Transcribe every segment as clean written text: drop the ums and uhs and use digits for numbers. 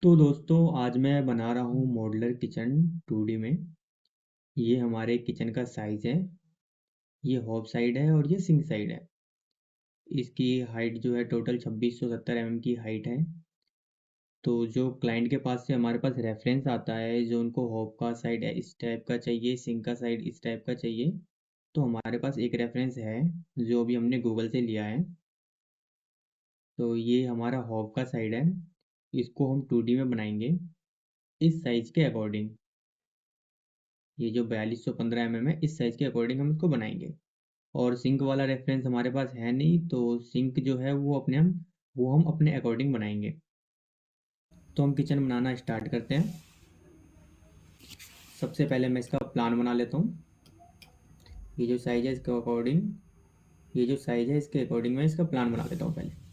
तो दोस्तों आज मैं बना रहा हूँ मॉड्यूलर किचन 2D में। ये हमारे किचन का साइज़ है। ये हॉब साइड है और ये सिंक साइड है। इसकी हाइट जो है टोटल 2670 mm की हाइट है। तो जो क्लाइंट के पास से हमारे पास रेफरेंस आता है, जो उनको हॉब का साइड इस टाइप का चाहिए, सिंक का साइड इस टाइप का चाहिए, तो हमारे पास एक रेफरेंस है जो अभी हमने गूगल से लिया है। तो ये हमारा हॉब का साइड है। इसको हम 2D में बनाएंगे इस साइज़ के अकॉर्डिंग। ये जो 4215 mm है, इस साइज़ के अकॉर्डिंग हम इसको बनाएंगे। और सिंक वाला रेफरेंस हमारे पास है नहीं, तो सिंक जो है वो हम अपने अकॉर्डिंग बनाएंगे। तो हम किचन बनाना स्टार्ट करते हैं। सबसे पहले मैं इसका प्लान बना लेता हूँ। ये जो साइज़ है इसके अकॉर्डिंग, ये जो साइज़ है इसके अकॉर्डिंग मैं इसका प्लान बना लेता हूँ पहले।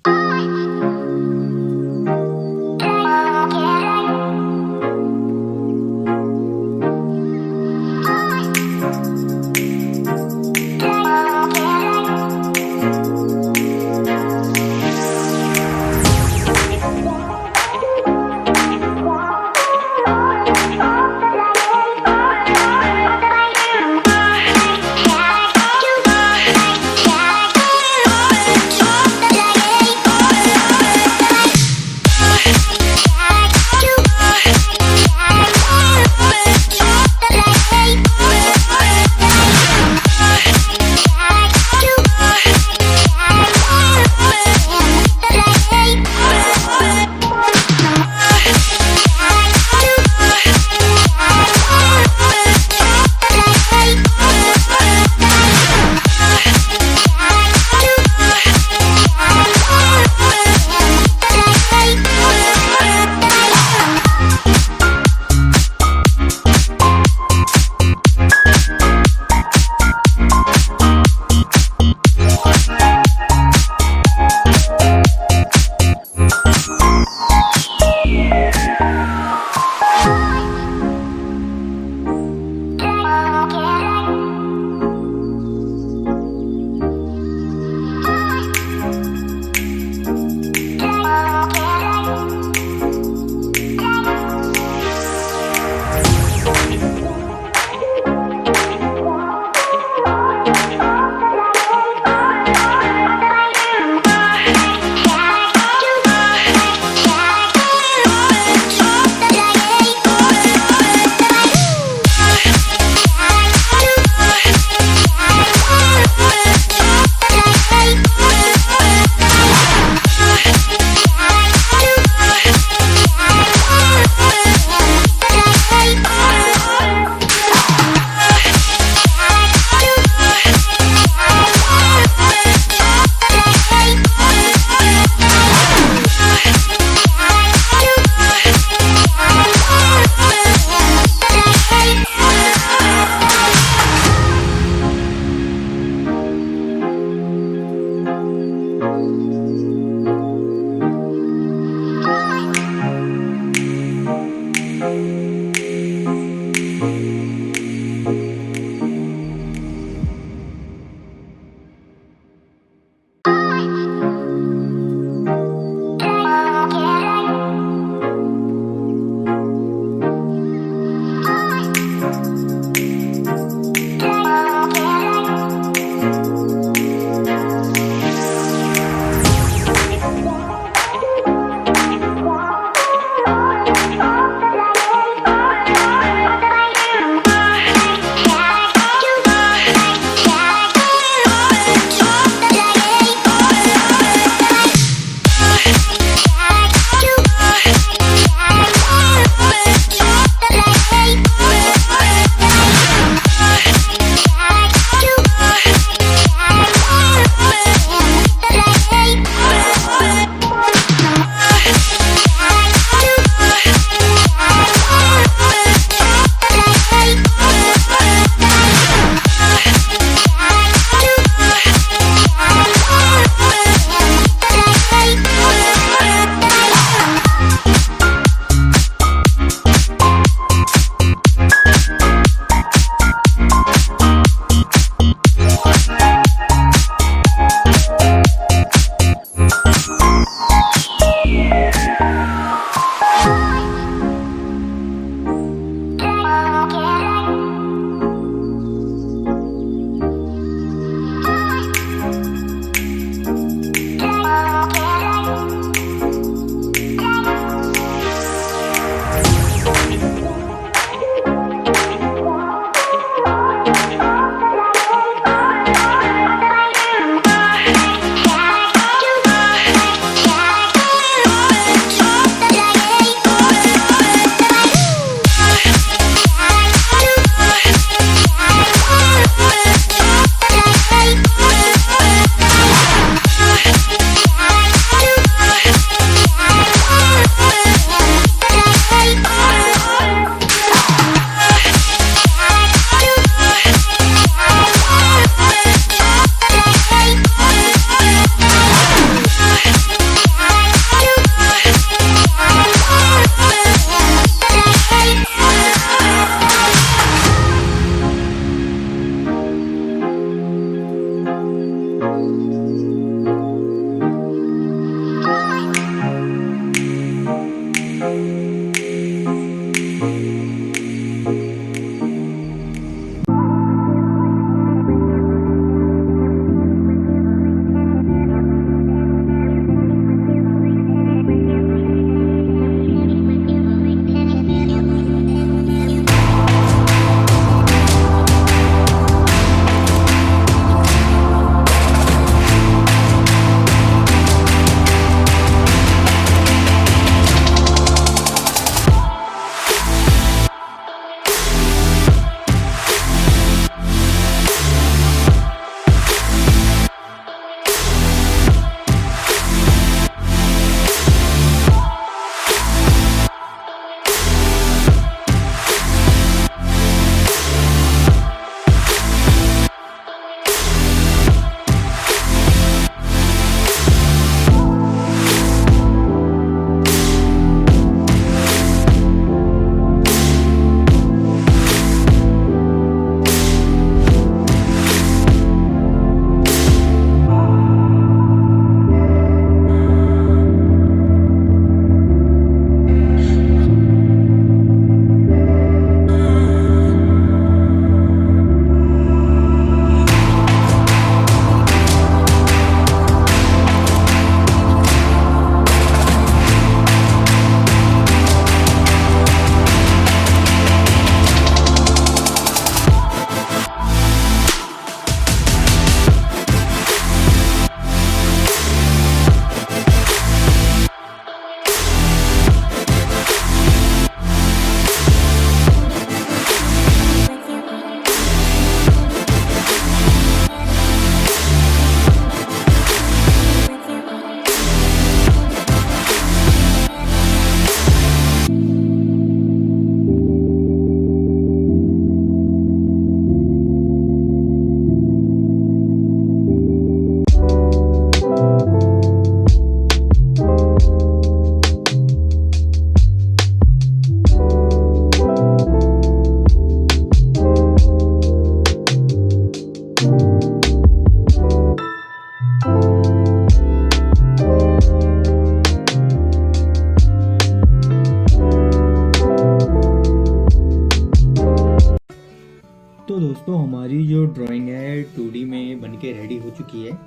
दोस्तों हमारी जो ड्राइंग है 2D में बनके रेडी हो चुकी है।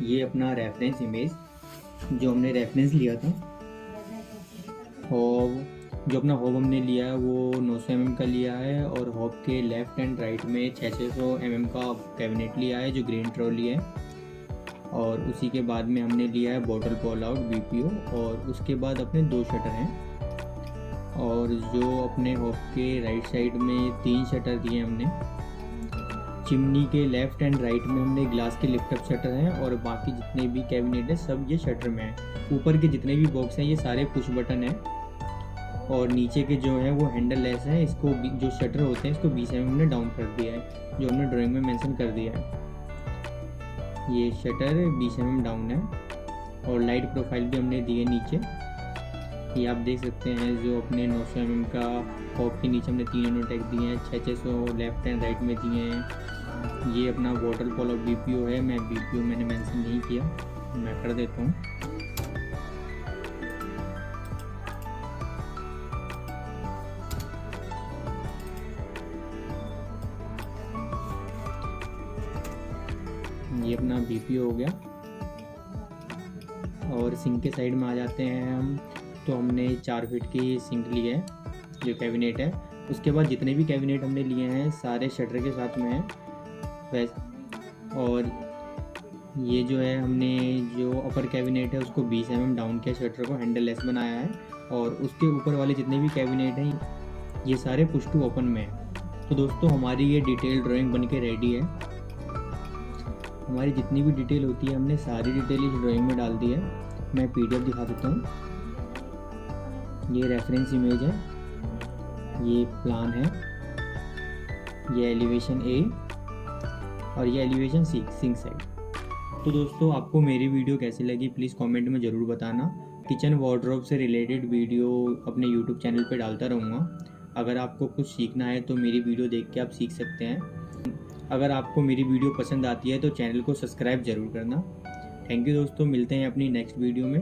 ये अपना रेफरेंस इमेज जो हमने रेफरेंस लिया था, हॉब जो अपना हॉब हमने लिया है वो 900 mm का लिया है, और हॉब के लेफ़्ट एंड राइट में 600 mm का कैबिनेट लिया है जो ग्रीन ट्रॉली है। और उसी के बाद में हमने लिया है बॉटल कॉल आउट BPO, और उसके बाद अपने 2 शटर हैं। और जो अपने हॉब के राइट साइड में 3 शटर दिए हमने। चिमनी के लेफ़्ट एंड राइट में हमने ग्लास के लिफ्ट अप शटर हैं, और बाकी जितने भी कैबिनेट हैं सब ये शटर में हैं। ऊपर के जितने भी बॉक्स हैं ये सारे पुश बटन हैं, और नीचे के जो हैं वो हैंडल लेस हैं। इसको जो शटर होते हैं इसको 20 mm हमने डाउन कर दिया है, जो हमने ड्राइंग में मेंशन कर दिया है। ये शटर 20 mm डाउन है, और लाइट प्रोफाइल भी हमने दी है नीचे। ये आप देख सकते हैं जो अपने 900 mm का हॉब के नीचे हमने 3 एनोटेक दिए हैं, 600 लेफ्ट एंड राइट में दिए हैं। ये अपना वाटर कॉल ऑफ BPO है, मैं BPO मैंने मेंशन नहीं किया, मैं कर देता हूँ। ये अपना BPO हो गया। और सिंक के साइड में आ जाते हैं हम, तो हमने 4 फीट की सिंक ली है जो कैबिनेट है। उसके बाद जितने भी कैबिनेट हमने लिए हैं सारे शटर के साथ में हैं और ये जो है हमने जो अपर कैबिनेट है उसको 20 mm डाउन किया, शटर को हैंडल लेस बनाया है। और उसके ऊपर वाले जितने भी कैबिनेट हैं ये सारे पुश टू ओपन में हैं। तो दोस्तों हमारी ये डिटेल ड्राइंग बन के रेडी है। हमारी जितनी भी डिटेल होती है हमने सारी डिटेल इस ड्राइंग में डाल दी है। मैं PDF दिखा देता हूँ। ये रेफरेंस इमेज है, ये प्लान है, ये एलिवेशन A और ये एलिवेशन C सिंक साइड। तो दोस्तों आपको मेरी वीडियो कैसी लगी प्लीज़ कमेंट में ज़रूर बताना। किचन वार्डरोब से रिलेटेड वीडियो अपने YouTube चैनल पे डालता रहूँगा। अगर आपको कुछ सीखना है तो मेरी वीडियो देख के आप सीख सकते हैं। अगर आपको मेरी वीडियो पसंद आती है तो चैनल को सब्सक्राइब ज़रूर करना। थैंक यू दोस्तों, मिलते हैं अपनी नेक्स्ट वीडियो में।